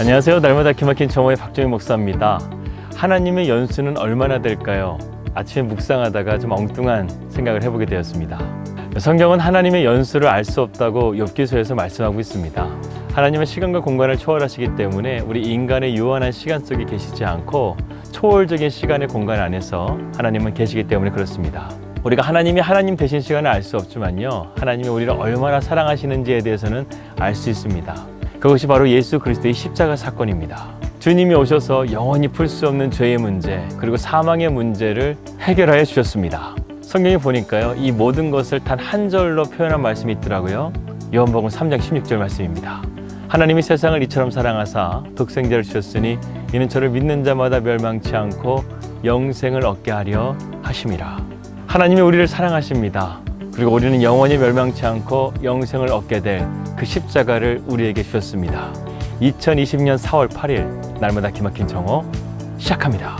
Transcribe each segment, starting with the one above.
안녕하세요. 날마다 기막힌 정오의 박정희 목사입니다. 하나님의 연수는 얼마나 될까요? 아침에 묵상하다가 좀 엉뚱한 생각을 해보게 되었습니다. 성경은 하나님의 연수를 알 수 없다고 욥기서에서 말씀하고 있습니다. 하나님은 시간과 공간을 초월하시기 때문에 우리 인간의 유한한 시간 속에 계시지 않고 초월적인 시간의 공간 안에서 하나님은 계시기 때문에 그렇습니다. 우리가 하나님이 하나님 되신 시간을 알 수 없지만요, 하나님이 우리를 얼마나 사랑하시는지에 대해서는 알 수 있습니다. 그것이 바로 예수 그리스도의 십자가 사건입니다. 주님이 오셔서 영원히 풀 수 없는 죄의 문제, 그리고 사망의 문제를 해결하여 주셨습니다. 성경에 보니까요, 이 모든 것을 단 한 절로 표현한 말씀이 있더라고요. 요한복음 3장 16절 말씀입니다. 하나님이 세상을 이처럼 사랑하사 독생자를 주셨으니 이는 저를 믿는 자마다 멸망치 않고 영생을 얻게 하려 하심이라. 하나님이 우리를 사랑하십니다. 그리고 우리는 영원히 멸망치 않고 영생을 얻게 될 그 십자가를 우리에게 주셨습니다. 2020년 4월 8일 날마다 기막힌 정오 시작합니다.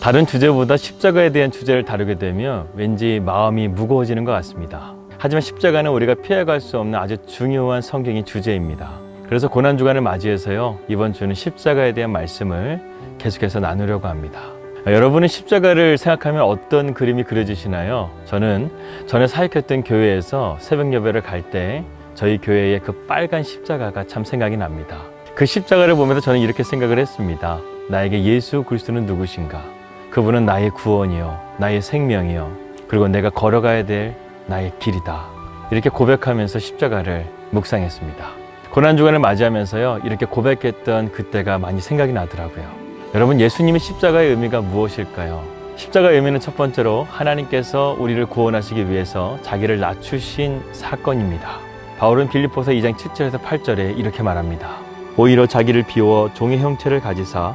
다른 주제보다 십자가에 대한 주제를 다루게 되면 왠지 마음이 무거워지는 것 같습니다. 하지만 십자가는 우리가 피해갈 수 없는 아주 중요한 성경의 주제입니다. 그래서 고난주간을 맞이해서요, 이번 주는 십자가에 대한 말씀을 계속해서 나누려고 합니다. 여러분은 십자가를 생각하면 어떤 그림이 그려지시나요? 저는 전에 사역했던 교회에서 새벽 예배를 갈 때 저희 교회의 그 빨간 십자가가 참 생각이 납니다. 그 십자가를 보면서 저는 이렇게 생각을 했습니다. 나에게 예수 그리스도는 누구신가? 그분은 나의 구원이요, 나의 생명이요, 그리고 내가 걸어가야 될 나의 길이다. 이렇게 고백하면서 십자가를 묵상했습니다. 고난주간을 맞이하면서요, 이렇게 고백했던 그때가 많이 생각이 나더라고요. 여러분, 예수님의 십자가의 의미가 무엇일까요? 십자가의 의미는 첫 번째로 하나님께서 우리를 구원하시기 위해서 자기를 낮추신 사건입니다. 바울은 빌립보서 2장 7절에서 8절에 이렇게 말합니다. 오히려 자기를 비워 종의 형체를 가지사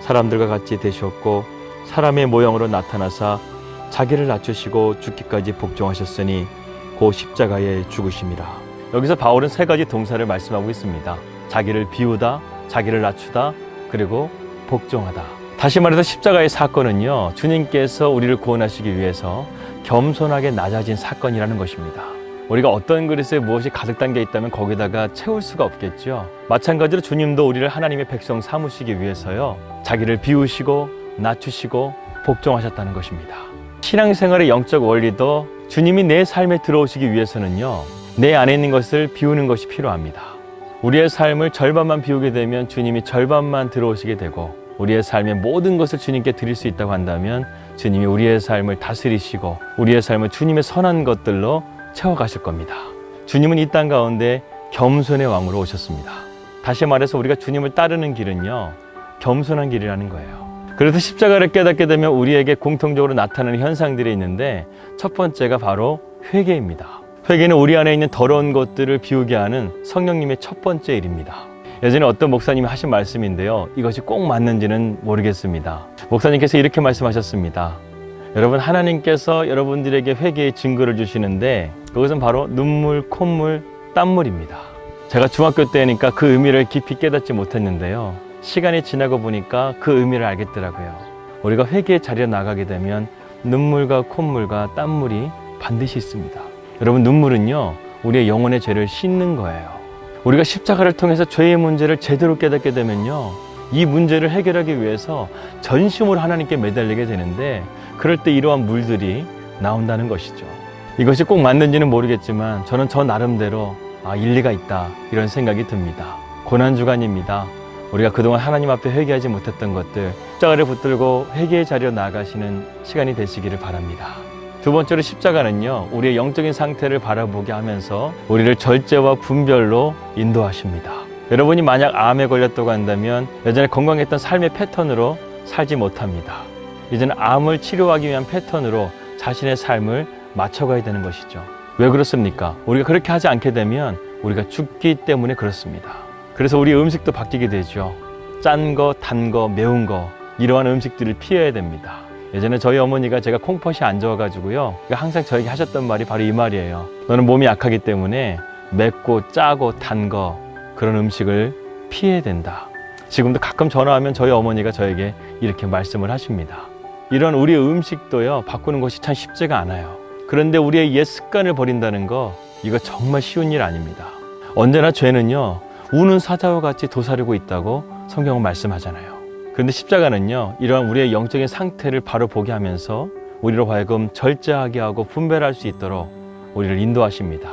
사람들과 같이 되셨고 사람의 모형으로 나타나사 자기를 낮추시고 죽기까지 복종하셨으니 그 십자가에 죽으심이라. 여기서 바울은 세 가지 동사를 말씀하고 있습니다. 자기를 비우다, 자기를 낮추다, 그리고 복종하다. 다시 말해서 십자가의 사건은요, 주님께서 우리를 구원하시기 위해서 겸손하게 낮아진 사건이라는 것입니다. 우리가 어떤 그릇에 무엇이 가득 담겨 있다면 거기다가 채울 수가 없겠죠. 마찬가지로 주님도 우리를 하나님의 백성 삼으시기 위해서요, 자기를 비우시고 낮추시고 복종하셨다는 것입니다. 신앙생활의 영적 원리도 주님이 내 삶에 들어오시기 위해서는요, 내 안에 있는 것을 비우는 것이 필요합니다. 우리의 삶을 절반만 비우게 되면 주님이 절반만 들어오시게 되고, 우리의 삶의 모든 것을 주님께 드릴 수 있다고 한다면 주님이 우리의 삶을 다스리시고 우리의 삶을 주님의 선한 것들로 채워가실 겁니다. 주님은 이 땅 가운데 겸손의 왕으로 오셨습니다. 다시 말해서 우리가 주님을 따르는 길은요, 겸손한 길이라는 거예요. 그래서 십자가를 깨닫게 되면 우리에게 공통적으로 나타나는 현상들이 있는데, 첫 번째가 바로 회개입니다. 회개는 우리 안에 있는 더러운 것들을 비우게 하는 성령님의 첫 번째 일입니다. 예전에 어떤 목사님이 하신 말씀인데요, 이것이 꼭 맞는지는 모르겠습니다. 목사님께서 이렇게 말씀하셨습니다. 여러분, 하나님께서 여러분들에게 회개의 증거를 주시는데 그것은 바로 눈물, 콧물, 땀물입니다. 제가 중학교 때니까 그 의미를 깊이 깨닫지 못했는데요, 시간이 지나고 보니까 그 의미를 알겠더라고요. 우리가 회개의 자리에 나가게 되면 눈물과 콧물과 땀물이 반드시 있습니다. 여러분, 눈물은요, 우리의 영혼의 죄를 씻는 거예요. 우리가 십자가를 통해서 죄의 문제를 제대로 깨닫게 되면요, 이 문제를 해결하기 위해서 전심으로 하나님께 매달리게 되는데, 그럴 때 이러한 물들이 나온다는 것이죠. 이것이 꼭 맞는지는 모르겠지만 저는 저 나름대로 일리가 있다, 이런 생각이 듭니다. 고난주간입니다. 우리가 그동안 하나님 앞에 회개하지 못했던 것들, 십자가를 붙들고 회개의 자리로 나아가시는 시간이 되시기를 바랍니다. 두 번째로 십자가는요, 우리의 영적인 상태를 바라보게 하면서 우리를 절제와 분별로 인도하십니다. 여러분이 만약 암에 걸렸다고 한다면 예전에 건강했던 삶의 패턴으로 살지 못합니다. 이제는 암을 치료하기 위한 패턴으로 자신의 삶을 맞춰가야 되는 것이죠. 왜 그렇습니까? 우리가 그렇게 하지 않게 되면 우리가 죽기 때문에 그렇습니다. 그래서 우리 음식도 바뀌게 되죠. 짠 거, 단 거, 매운 거, 이러한 음식들을 피해야 됩니다. 예전에 저희 어머니가 제가 콩팥이 안 좋아가지고요, 항상 저에게 하셨던 말이 바로 이 말이에요. 너는 몸이 약하기 때문에 맵고 짜고 단 거, 그런 음식을 피해야 된다. 지금도 가끔 전화하면 저희 어머니가 저에게 이렇게 말씀을 하십니다. 이런 우리의 음식도요, 바꾸는 것이 참 쉽지가 않아요. 그런데 우리의 옛 습관을 버린다는 거, 이거 정말 쉬운 일 아닙니다. 언제나 죄는요, 우는 사자와 같이 도사리고 있다고 성경은 말씀하잖아요. 그런데 십자가는요, 이러한 우리의 영적인 상태를 바로 보게 하면서 우리로 하여금 절제하게 하고 분별할 수 있도록 우리를 인도하십니다.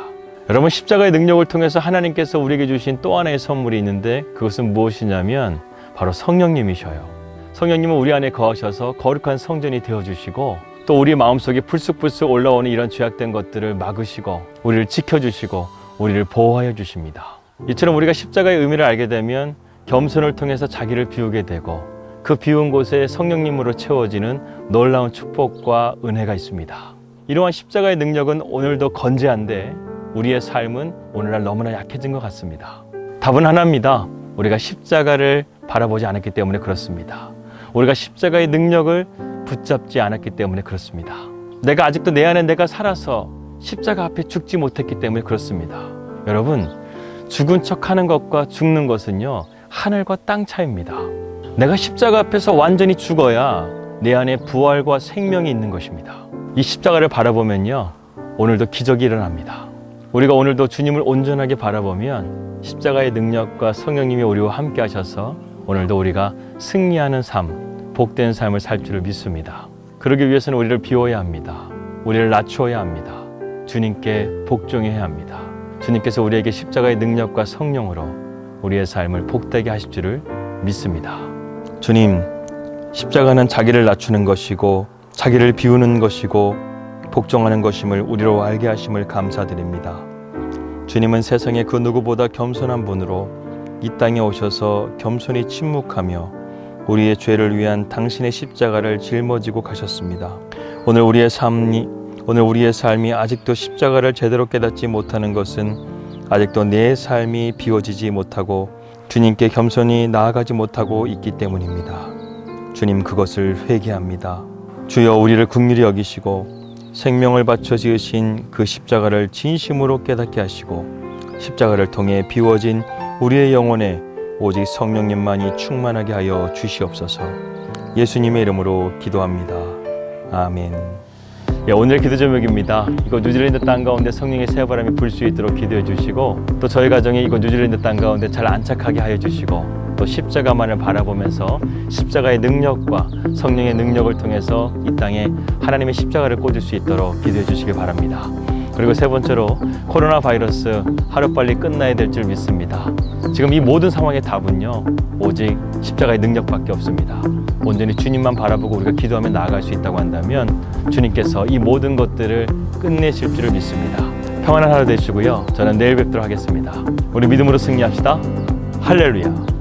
여러분, 십자가의 능력을 통해서 하나님께서 우리에게 주신 또 하나의 선물이 있는데, 그것은 무엇이냐면 바로 성령님이셔요. 성령님은 우리 안에 거하셔서 거룩한 성전이 되어주시고, 또 우리 마음속에 불쑥불쑥 올라오는 이런 죄악된 것들을 막으시고, 우리를 지켜주시고, 우리를 보호하여 주십니다. 이처럼 우리가 십자가의 의미를 알게 되면 겸손을 통해서 자기를 비우게 되고, 그 비운 곳에 성령님으로 채워지는 놀라운 축복과 은혜가 있습니다. 이러한 십자가의 능력은 오늘도 건재한데, 우리의 삶은 오늘날 너무나 약해진 것 같습니다. 답은 하나입니다. 우리가 십자가를 바라보지 않았기 때문에 그렇습니다. 우리가 십자가의 능력을 붙잡지 않았기 때문에 그렇습니다. 내가 아직도 내 안에 내가 살아서 십자가 앞에 죽지 못했기 때문에 그렇습니다. 여러분, 죽은 척하는 것과 죽는 것은요, 하늘과 땅 차이입니다. 내가 십자가 앞에서 완전히 죽어야 내 안에 부활과 생명이 있는 것입니다. 이 십자가를 바라보면요, 오늘도 기적이 일어납니다. 우리가 오늘도 주님을 온전하게 바라보면 십자가의 능력과 성령님이 우리와 함께 하셔서 오늘도 우리가 승리하는 삶, 복된 삶을 살 줄을 믿습니다. 그러기 위해서는 우리를 비워야 합니다. 우리를 낮추어야 합니다. 주님께 복종해야 합니다. 주님께서 우리에게 십자가의 능력과 성령으로 우리의 삶을 복되게 하실 줄을 믿습니다. 주님, 십자가는 자기를 낮추는 것이고 자기를 비우는 것이고 복종하는 것임을 우리로 알게 하심을 감사드립니다. 주님은 세상의 그 누구보다 겸손한 분으로 이 땅에 오셔서 겸손히 침묵하며 우리의 죄를 위한 당신의 십자가를 짊어지고 가셨습니다. 오늘 우리의 삶이 아직도 십자가를 제대로 깨닫지 못하는 것은 아직도 내 삶이 비워지지 못하고 주님께 겸손히 나아가지 못하고 있기 때문입니다. 주님, 그것을 회개합니다. 주여, 우리를 긍휼히 여기시고 생명을 바쳐 지으신 그 십자가를 진심으로 깨닫게 하시고 십자가를 통해 비워진 우리의 영혼에 오직 성령님만이 충만하게 하여 주시옵소서. 예수님의 이름으로 기도합니다. 아멘. 오늘 기도 제목입니다. 이곳 뉴질랜드 땅 가운데 성령의 새바람이 불 수 있도록 기도해 주시고, 또 저희 가정이 이곳 뉴질랜드 땅 가운데 잘 안착하게 하여 주시고, 또 십자가만을 바라보면서 십자가의 능력과 성령의 능력을 통해서 이 땅에 하나님의 십자가를 꽂을 수 있도록 기도해 주시기 바랍니다. 그리고 세 번째로, 코로나 바이러스 하루빨리 끝나야 될 줄 믿습니다. 지금 이 모든 상황의 답은요, 오직 십자가의 능력밖에 없습니다. 온전히 주님만 바라보고 우리가 기도하며 나아갈 수 있다고 한다면 주님께서 이 모든 것들을 끝내실 줄을 믿습니다. 평안한 하루 되시고요. 저는 내일 뵙도록 하겠습니다. 우리 믿음으로 승리합시다. 할렐루야.